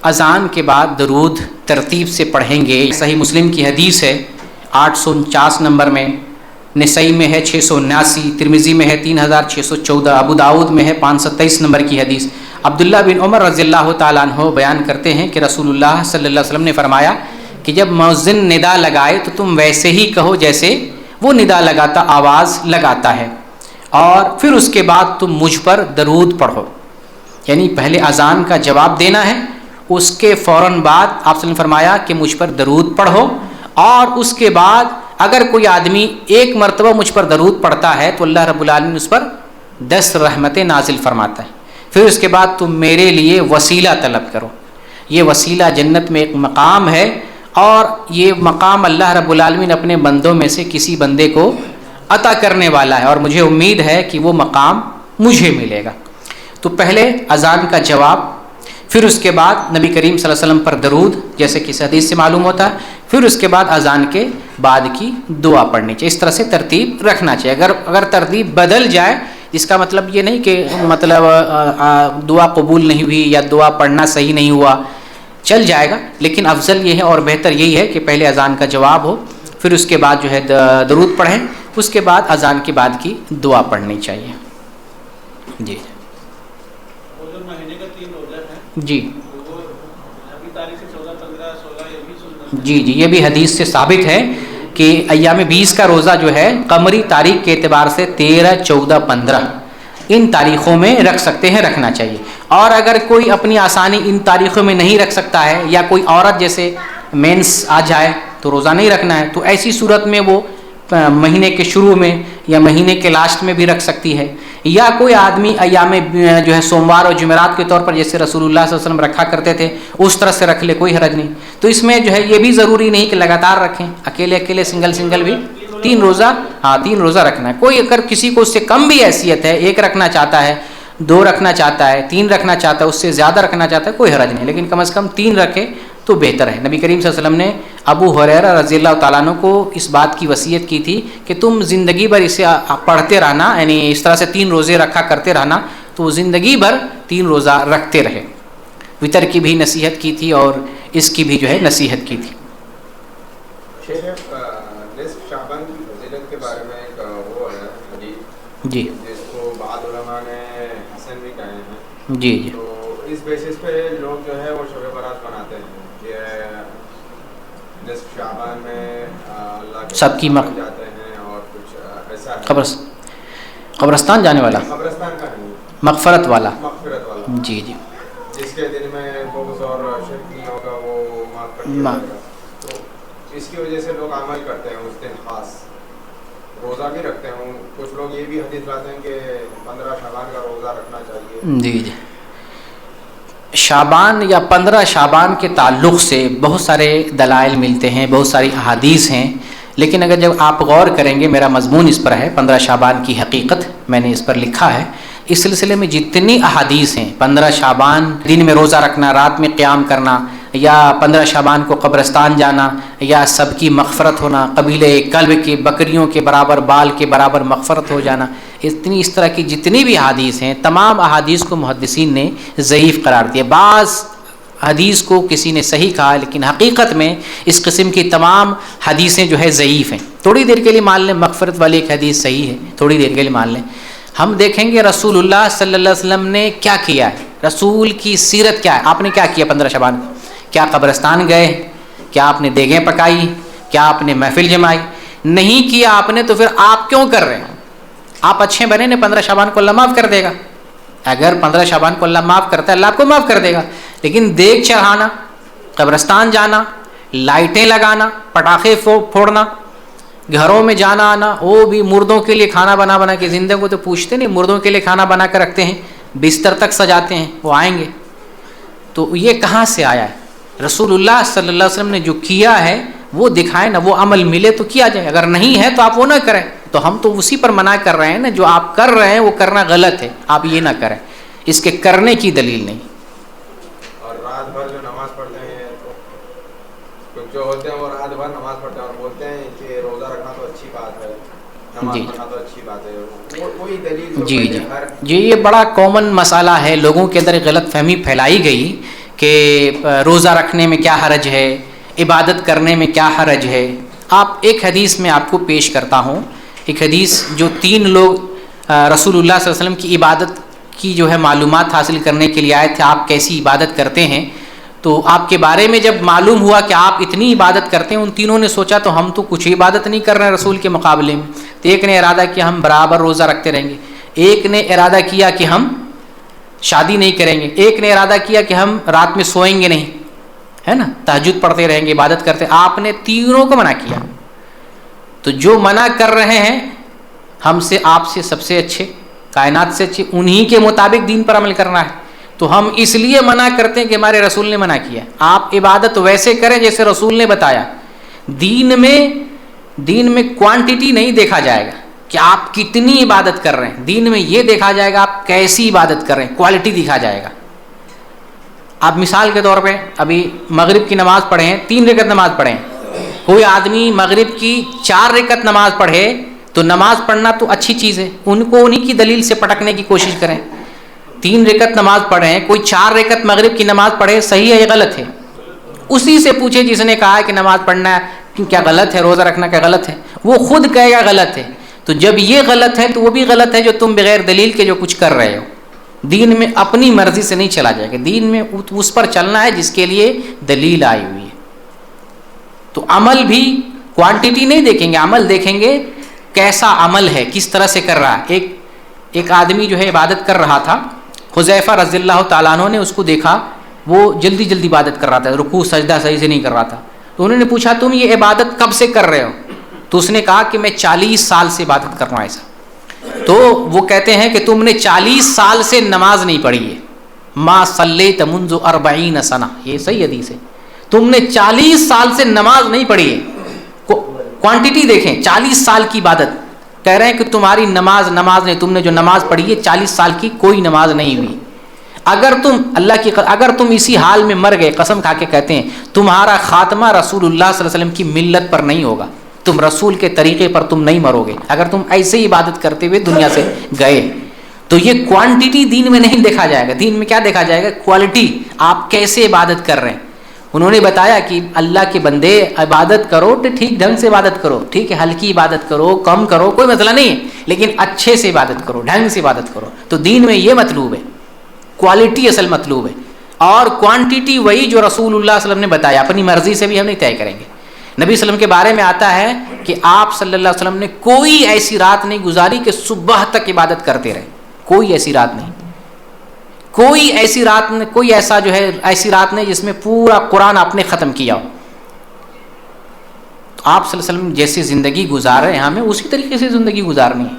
اذان کے بعد درود ترتیب سے پڑھیں گے۔ صحیح مسلم کی حدیث ہے 849 نمبر میں، نسائی میں ہے 679، ترمذی میں ہے 3614، ابو داؤد میں ہے 523 نمبر کی حدیث۔ عبداللہ بن عمر رضی اللہ تعالیٰ عنہ بیان کرتے ہیں کہ رسول اللہ صلی اللہ علیہ وسلم نے فرمایا کہ جب مؤذن ندا لگائے تو تم ویسے ہی کہو جیسے وہ ندا لگاتا آواز لگاتا ہے، اور پھر اس کے بعد تم مجھ پر درود پڑھو۔ یعنی پہلے اذان کا جواب دینا ہے، اس کے فوراً بعد آپ صلی اللہ علیہ وسلم نے فرمایا کہ مجھ پر درود پڑھو، اور اس کے بعد اگر کوئی آدمی ایک مرتبہ مجھ پر درود پڑھتا ہے تو اللہ رب العالمین اس پر 10 رحمتیں نازل فرماتا ہے۔ پھر اس کے بعد تم میرے لیے وسیلہ طلب کرو۔ یہ وسیلہ جنت میں ایک مقام ہے، اور یہ مقام اللہ رب العالمین اپنے بندوں میں سے کسی بندے کو عطا کرنے والا ہے، اور مجھے امید ہے کہ وہ مقام مجھے ملے گا۔ تو پہلے اذان کا جواب، پھر اس کے بعد نبی کریم صلی اللہ علیہ وسلم پر درود، جیسے کہ اس حدیث سے معلوم ہوتا ہے، پھر اس کے بعد اذان کے بعد کی دعا پڑھنی چاہیے۔ اس طرح سے ترتیب رکھنا چاہیے۔ اگر ترتیب بدل جائے، اس کا مطلب یہ نہیں کہ مطلب دعا قبول نہیں ہوئی یا دعا پڑھنا صحیح نہیں ہوا، چل جائے گا، لیکن افضل یہ ہے اور بہتر یہی ہے کہ پہلے اذان کا جواب ہو، پھر اس کے بعد جو ہے درود پڑھیں، اس کے بعد اذان کے بعد کی دعا پڑھنی چاہیے۔ جی جی جی جی یہ بھی حدیث سے ثابت ہے کہ ایام 20 کا روزہ جو ہے قمری تاریخ کے اعتبار سے 13، 14، 15 ان تاریخوں میں رکھ سکتے ہیں، رکھنا چاہیے۔ اور اگر کوئی اپنی آسانی ان تاریخوں میں نہیں رکھ سکتا ہے، یا کوئی عورت جیسے مینس آ جائے تو روزہ نہیں رکھنا ہے، تو ایسی صورت میں وہ مہینے کے شروع میں یا مہینے کے لاسٹ میں بھی رکھ سکتی ہے، یا کوئی آدمی ایام جو ہے سوموار اور جمعرات کے طور پر جیسے رسول اللہ صلی اللہ علیہ وسلم رکھا کرتے تھے اس طرح سے رکھ لے، کوئی حرج نہیں۔ تو اس میں جو ہے یہ بھی ضروری نہیں کہ لگاتار رکھیں، اکیلے سنگل بھی 3 روزہ، 3 روزہ رکھنا ہے۔ کوئی اگر کسی کو اس سے کم بھی حیثیت ہے، 1 رکھنا چاہتا ہے، 2 رکھنا چاہتا ہے، 3 رکھنا چاہتا ہے، اس سے زیادہ رکھنا چاہتا ہے، کوئی حرج نہیں، لیکن کم از کم 3 رکھے تو بہتر ہے۔ نبی کریم صلی اللہ علیہ وسلم نے ابو ہریرہ رضی اللہ تعالیٰ عنہ کو اس بات کی وصیت کی تھی کہ تم زندگی بھر اسے پڑھتے رہنا، یعنی اس طرح سے 3 روزے رکھا کرتے رہنا، تو وہ زندگی بھر 3 روزہ رکھتے رہے۔ وطر کی بھی نصیحت کی تھی اور اس کی بھی جو ہے نصیحت کی تھی۔ شعبان کی فضیلت کے بارے میں ایک وہ ہے حدیث جی جس کو بعض علماء نے حسن بھی کہے ہیں، جی جی تو اس بیسس پہ لوگ جو ہے وہ شب برات مناتے ہیں کہ نصف شعبان میں اللہ کے سب کی جاتے ہیں، اور کچھ ایسا ہے قبرستان جانے والا، قبرستان کا نہیں، مغفرت والا، مغفرت والا، جی جی جس کے دل میں بغض اور شرک نہیں ہوگا وہ معاف کر دیا جائے گا۔ تو اس کی وجہ سے لوگ عمل کرتے ہیں، اس دن خاص روزہ بھی رکھتے ہیں۔ کچھ لوگ یہ بھی حدیث لاتے ہیں کہ 15 شعبان کا روزہ رکھنا چاہیے۔ جی جی شعبان یا 15 شعبان کے تعلق سے بہت سارے دلائل ملتے ہیں، بہت ساری احادیث ہیں، لیکن اگر جب آپ غور کریں گے، میرا مضمون اس پر ہے 15 شعبان کی حقیقت، میں نے اس پر لکھا ہے۔ اس سلسلے میں جتنی احادیث ہیں، 15 شعبان دن میں روزہ رکھنا، رات میں قیام کرنا، یا 15 شعبان کو قبرستان جانا، یا سب کی مغفرت ہونا، قبیلے کلب کے بکریوں کے برابر بال کے برابر مغفرت ہو جانا، اس طرح کی جتنی بھی احادیث ہیں، تمام احادیث کو محدثین نے ضعیف قرار دیا۔ بعض حدیث کو کسی نے صحیح کہا، لیکن حقیقت میں اس قسم کی تمام حدیثیں جو ہے ضعیف ہیں۔ تھوڑی دیر کے لیے مان لیں مغفرت والی ایک حدیث صحیح ہے، تھوڑی دیر کے لیے مان لیں۔ ہم دیکھیں گے رسول اللہ صلی اللہ علیہ وسلم نے کیا کیا ہے، رسول کی سیرت کیا ہے، آپ نے کیا کیا 15 شعبان کو؟ کیا قبرستان گئے؟ کیا آپ نے دیگیں پکائی؟ کیا آپ نے محفل جمائی؟ نہیں کیا آپ نے، تو پھر آپ کیوں کر رہے ہیں؟ آپ اچھے بنے نے، 15 شعبان کو اللہ معاف کر دے گا۔ اگر 15 شعبان کو اللہ معاف کرتا ہے، اللہ آپ کو معاف کر دے گا، لیکن دیگ چڑھانا، قبرستان جانا، لائٹیں لگانا، پٹاخے پھوڑنا، گھروں میں جانا آنا، وہ بھی مردوں کے لیے کھانا بنا کے، زندہ کو تو پوچھتے نہیں، مردوں کے لیے کھانا بنا کر رکھتے ہیں، بستر تک سجاتے ہیں، وہ آئیں گے، تو یہ کہاں سے آیا ہے؟ رسول اللہ صلی اللہ علیہ وسلم نے جو کیا ہے وہ دکھائے نا، وہ عمل ملے تو کیا جائے، اگر نہیں ہے تو آپ وہ نہ کریں۔ تو ہم تو اسی پر منع کر رہے ہیں نا، جو آپ کر رہے ہیں وہ کرنا غلط ہے، آپ یہ نہ کریں، اس کے کرنے کی دلیل نہیں۔ اور رات بھر جو نماز پڑھتے ہیں، تو کچھ جو ہوتے ہیں وہ رات بھر نماز پڑھتے ہیں اور بولتے ہیں کہ روزہ رکھنا تو اچھی بات ہے، نماز پڑھنا تو اچھی بات ہے، کوئی دلیل؟ جی یہ بڑا کامن مسئلہ ہے، لوگوں کے اندر غلط فہمی پھیلائی گئی کہ روزہ رکھنے میں کیا حرج ہے، عبادت کرنے میں کیا حرج ہے. آپ ایک حدیث میں آپ کو پیش کرتا ہوں، ایک حدیث جو 3 لوگ رسول اللہ صلی اللہ علیہ وسلم کی عبادت کی جو ہے معلومات حاصل کرنے کے لیے آئے تھے، آپ کیسی عبادت کرتے ہیں. تو آپ کے بارے میں جب معلوم ہوا کہ آپ اتنی عبادت کرتے ہیں، ان تینوں نے سوچا تو ہم تو کچھ عبادت نہیں کر رہے ہیں رسول کے مقابلے میں. تو ایک نے ارادہ کیا ہم برابر روزہ رکھتے رہیں گے، ایک نے ارادہ کیا کہ ہم شادی نہیں کریں گے، ایک نے ارادہ کیا کہ ہم رات میں سوئیں گے نہیں، ہے نا، تہجد پڑھتے رہیں گے، عبادت کرتے. آپ نے تینوں کو منع کیا. تو جو منع کر رہے ہیں ہم سے، آپ سے سب سے اچھے، کائنات سے اچھے، انہی کے مطابق دین پر عمل کرنا ہے. تو ہم اس لیے منع کرتے ہیں کہ ہمارے رسول نے منع کیا. آپ عبادت ویسے کریں جیسے رسول نے بتایا. دین میں کوانٹٹی نہیں دیکھا جائے گا کہ آپ کتنی عبادت کر رہے ہیں، دین میں یہ دیکھا جائے گا آپ کیسی عبادت کر رہے ہیں، کوالٹی دیکھا جائے گا. آپ مثال کے طور پہ ابھی مغرب کی نماز پڑھے ہیں، 3 رکعت نماز پڑھیں، کوئی آدمی مغرب کی 4 رکعت نماز پڑھے تو نماز پڑھنا تو اچھی چیز ہے، ان کو انہی کی دلیل سے پٹکنے کی کوشش کریں. 3 رکعت نماز پڑھیں، کوئی 4 رکعت مغرب کی نماز پڑھے، صحیح ہے یا غلط ہے؟ اسی سے پوچھے جس نے کہا ہے کہ نماز پڑھنا کیا غلط ہے، روزہ رکھنا کیا غلط ہے، وہ خود کہے گا غلط ہے. تو جب یہ غلط ہے تو وہ بھی غلط ہے جو تم بغیر دلیل کے جو کچھ کر رہے ہو. دین میں اپنی مرضی سے نہیں چلا جائے گا، دین میں اس پر چلنا ہے جس کے لیے دلیل آئی ہوئی ہے. تو عمل بھی کوانٹٹی نہیں دیکھیں گے، عمل دیکھیں گے کیسا عمل ہے، کس طرح سے کر رہا ہے. ایک آدمی جو ہے عبادت کر رہا تھا، حذیفہ رضی اللہ تعالیٰ عنہ نے اس کو دیکھا، وہ جلدی جلدی عبادت کر رہا تھا، رکوع سجدہ صحیح سے نہیں کر رہا تھا. تو انہوں نے پوچھا تم یہ عبادت کب سے کر رہے ہو؟ تو اس نے کہا کہ میں 40 سال سے عبادت کر رہا ہوں. ایسا تو وہ کہتے ہیں کہ تم نے 40 سال سے نماز نہیں پڑھی ہے. ما صلیت منذ 40 سنہ، یہ صحیح حدیث ہے. تم نے 40 سال سے نماز نہیں پڑھی ہے. کوانٹٹی دیکھیں، 40 سال کی عبادت. کہہ رہے ہیں کہ تمہاری نماز نہیں، تم نے جو نماز پڑھی ہے 40 سال کی کوئی نماز نہیں ہوئی. اگر تم اسی حال میں مر گئے، قسم کھا کے کہتے ہیں تمہارا خاتمہ رسول اللہ صلی اللہ علیہ وسلم کی ملت پر نہیں ہوگا، تم رسول کے طریقے پر تم نہیں مرو گے اگر تم ایسے ہی عبادت کرتے ہوئے دنیا سے گئے. تو یہ کوانٹٹی دین میں نہیں دیکھا جائے گا، دین میں کیا دیکھا جائے گا؟ کوالٹی، آپ کیسے عبادت کر رہے ہیں. انہوں نے بتایا کہ اللہ کے بندے عبادت کرو تو ٹھیک ڈھنگ سے عبادت کرو، ٹھیک ہے، ہلکی عبادت کرو، کم کرو، کوئی مسئلہ نہیں ہے، لیکن اچھے سے عبادت کرو، ڈھنگ سے عبادت کرو. تو دین میں یہ مطلوب ہے، کوالٹی اصل مطلوب ہے، اور کوانٹٹی وہی جو رسول اللہ صلی اللہ علیہ وسلم نے بتایا. اپنی مرضی سے بھی ہم نہیں طے کریں گے. نبی صلی اللہ علیہ وسلم کے بارے میں آتا ہے کہ آپ صلی اللہ علیہ وسلم نے کوئی ایسی رات نہیں گزاری کہ صبح تک عبادت کرتے رہے. کوئی ایسی رات نہیں، کوئی ایسی رات نہیں، کوئی ایسا جو ہے ایسی رات نہیں جس میں پورا قرآن آپ نے ختم کیا ہو. تو آپ صلی اللہ علیہ وسلم جیسی زندگی گزار رہے ہیں ہمیں اسی طریقے سے زندگی گزارنی ہے.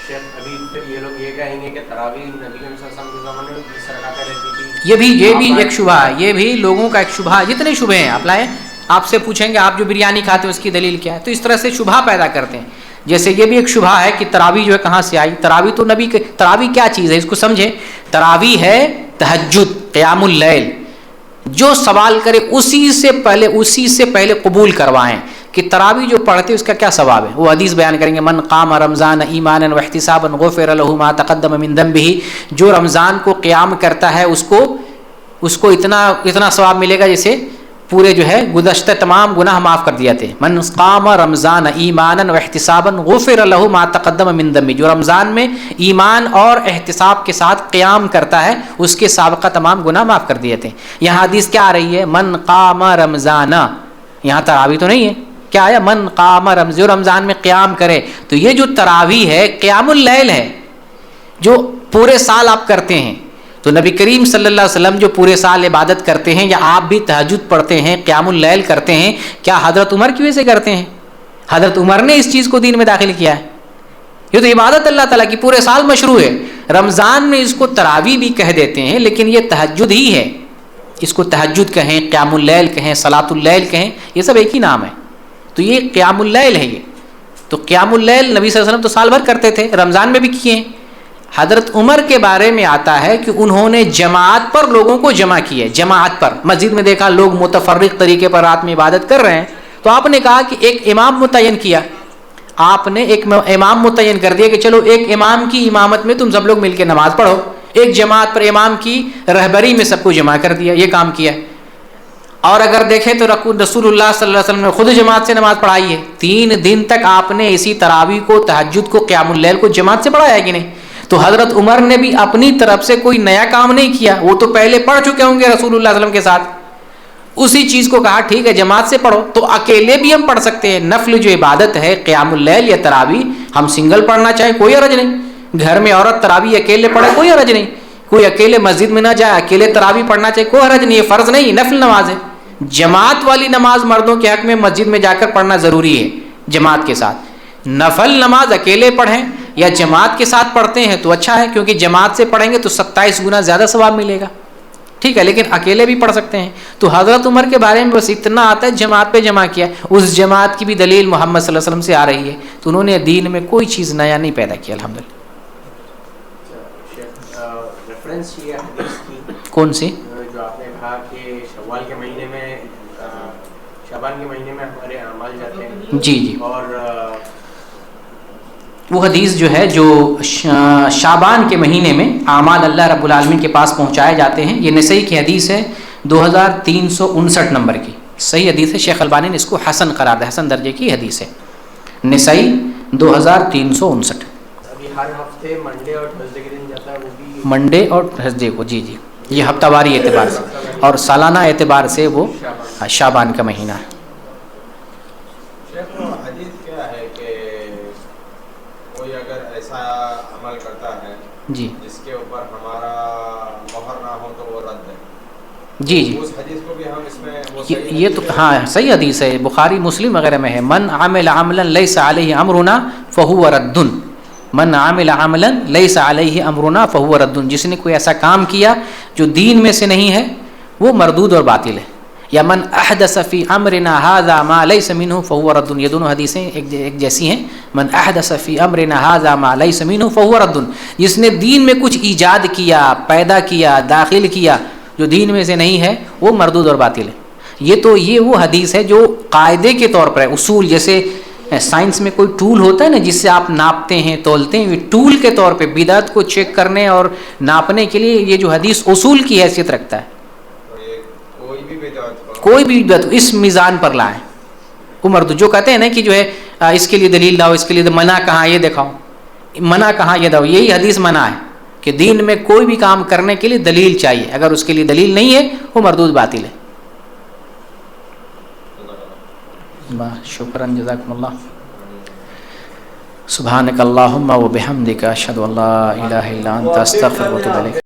ابھی پھر یہ لوگ یہ کہیں گے کہ تراویح نبی صلی اللہ علیہ وسلم کے زمانے میں 20 رکعتیں رہتی تھی. یہ بھی ایک شبہ ہے، یہ بھی لوگوں کا ایک شبہ ہے. جتنے شبہ ہیں آپ لائیں، آپ سے پوچھیں گے آپ جو بریانی کھاتے ہیں اس کی دلیل کیا ہے، تو اس طرح سے شبہ پیدا کرتے ہیں. جیسے یہ بھی ایک شبہ ہے کہ تراویح جو ہے کہاں سے آئی. تراویح تو نبی کے، تراویح کیا چیز ہے اس کو سمجھیں. تراویح ہے تہجد، قیام اللیل. جو سوال کرے اسی سے پہلے قبول کروائیں کہ تراویح جو پڑھتے اس کا کیا ثواب ہے. وہ حدیث بیان کریں گے، من قام رمضان ایمانا واحتسابا غفر له ما تقدم من ذنبه. جو رمضان کو قیام کرتا ہے اس کو اتنا ثواب ملے گا جیسے پورے جو ہے گزشتہ تمام گناہ معاف کر دیے تھے. من قام رمضان ایمانا واحتسابا غفر له ما تقدم من ذنبه. جو رمضان میں ایمان اور احتساب کے ساتھ قیام کرتا ہے اس کے سابقہ تمام گناہ معاف کر دیے تھے. یہاں حدیث کیا آ رہی ہے؟ من قام رمضان. یہاں تراویح تو نہیں ہے، کیا آیا؟ من قام رمضان میں قیام کرے. تو یہ جو تراویح ہے قیام اللیل ہے جو پورے سال آپ کرتے ہیں. تو نبی کریم صلی اللہ علیہ وسلم جو پورے سال عبادت کرتے ہیں، یا آپ بھی تہجد پڑھتے ہیں، قیام اللیل کرتے ہیں، کیا حضرت عمر کی وجہ سے کرتے ہیں؟ حضرت عمر نے اس چیز کو دین میں داخل کیا ہے. یہ تو عبادت اللہ تعالیٰ کی پورے سال مشروع ہے. رمضان میں اس کو تراویح بھی کہہ دیتے ہیں لیکن یہ تہجد ہی ہے. اس کو تہجد کہیں، قیام اللیل کہیں، صلاۃ اللیل کہیں، یہ سب ایک ہی نام ہے. تو یہ قیام اللیل ہے. یہ تو قیام اللیل نبی صلی اللہ علیہ وسلم تو سال بھر کرتے تھے، رمضان میں بھی کیے ہیں. حضرت عمر کے بارے میں آتا ہے کہ انہوں نے جماعت پر لوگوں کو جمع کیے. جماعت پر مسجد میں دیکھا لوگ متفرق طریقے پر رات میں عبادت کر رہے ہیں، تو آپ نے کہا کہ ایک امام متعین کیا. آپ نے ایک امام متعین کر دیا کہ چلو ایک امام کی امامت میں تم سب لوگ مل کے نماز پڑھو. ایک جماعت پر امام کی رہبری میں سب کو جمع کر دیا، یہ کام کیا۔ اور اگر دیکھیں تو رسول اللہ صلی اللہ علیہ وسلم نے خود جماعت سے نماز پڑھائی ہے، 3 دن تک آپ نے اسی تراویح کو، تہجد کو، قیام اللیل کو جماعت سے پڑھایا کہ نہیں؟ تو حضرت عمر نے بھی اپنی طرف سے کوئی نیا کام نہیں کیا، وہ تو پہلے پڑھ چکے ہوں گے رسول اللہ صلی اللہ علیہ وسلم کے ساتھ، اسی چیز کو کہا ٹھیک ہے جماعت سے پڑھو۔ تو اکیلے بھی ہم پڑھ سکتے ہیں، نفل جو عبادت ہے قیام اللیل یا تراویح ہم سنگل پڑھنا چاہیں کوئی حرج نہیں، گھر میں عورت تراویح اکیلے پڑھے کوئی حرج نہیں، کوئی اکیلے مسجد میں نہ جائے اکیلے تراویح پڑھنا چاہے کوئی حرج نہیں، یہ فرض نہیں، نفل نماز ہے۔ جماعت والی نماز مردوں کے حق میں مسجد میں جا کر پڑھنا ضروری ہے جماعت کے ساتھ، نفل نماز اکیلے پڑھیں یا جماعت کے ساتھ پڑھتے ہیں تو اچھا ہے، کیونکہ جماعت سے پڑھیں گے تو 27 گنا زیادہ ثواب ملے گا، ٹھیک ہے، لیکن اکیلے بھی پڑھ سکتے ہیں۔ تو حضرت عمر کے بارے میں بس اتنا آتا ہے جماعت پہ جمع کیا، اس جماعت کی بھی دلیل محمد صلی اللہ علیہ وسلم سے آ رہی ہے، تو انہوں نے دین میں کوئی چیز نیا نہیں پیدا کیا الحمدللہ۔ ریفرنس یہ حدیث کی کون سی؟ جو آپ نے کہا کہ شوال کے مہینے میں، شعبان کے مہینے میں ہمارے اعمال جاتے ہیں، جی جی، اور وہ حدیث جو ہے جو شعبان کے مہینے میں اعمال اللہ رب العالمین کے پاس پہنچائے جاتے ہیں، یہ نسائی کی حدیث ہے 2359 نمبر کی، صحیح حدیث ہے، شیخ البانی نے اس کو حسن قرار دیا، حسن درجے کی حدیث ہے، نسائی 2359۔ ابھی ہر ہفتے منڈے اور تھرسڈے کے دن جاتا ہے، وہ بھی منڈے اور تھرسڈے کو، جی جی، یہ ہفتہ واری اعتبار سے، اور سالانہ اعتبار سے وہ شعبان کا مہینہ ہے۔ شیخ حدیث کیا ہے کہ کوئی اگر ایسا عمل کرتا ہے جی جس کے اوپر ہمارا مہر نہ ہو تو وہ رد ہے، جی جی، اس حدیث کو بھی ہم اس میں وہ یہ تو ہاں صحیح حدیث ہے، بخاری مسلم وغیرہ میں ہے، من عمل عملا لیس علیہ امرنا فہو رد، من عمل عملا لیس علیہ امرنا فہو رد، جس نے کوئی ایسا کام کیا جو دین میں سے نہیں ہے وہ مردود اور باطل ہے، یا من احدث فی امرنا ھذا ما لیس منہ فہو رد، یہ دونوں حدیثیں ایک جیسی ہیں، من احدث فی امرنا ھذا ما لیس منہ فہو رد، جس نے دین میں کچھ ایجاد کیا، پیدا کیا، داخل کیا جو دین میں سے نہیں ہے وہ مردود اور باطل ہے۔ یہ وہ حدیث ہے جو قاعدے کے طور پر ہے، اصول، جیسے سائنس میں کوئی ٹول ہوتا ہے نا جس سے آپ ناپتے ہیں تولتے ہیں، یہ ٹول کے طور پہ بدعت کو چیک کرنے اور ناپنے کے لیے یہ جو حدیث اصول کی حیثیت رکھتا ہے، کوئی بھی بدعت اس میزان پر لائیں، وہ مردود، جو کہتے ہیں نا کہ جو ہے اس کے لیے دلیل لاؤ، اس کے لیے منع کہاں یہ دکھاؤ، منع کہاں یہ دو، یہی حدیث منع ہے کہ دین میں کوئی بھی کام کرنے کے لیے دلیل چاہیے، اگر اس کے لیے دلیل نہیں ہے وہ مردود باطل ہے۔ شکراً، جزاکم اللہ، سبحانک اللہم و بحمدک، اشہد ان لا الہ الا انت، استغفرک و اتوب الیک۔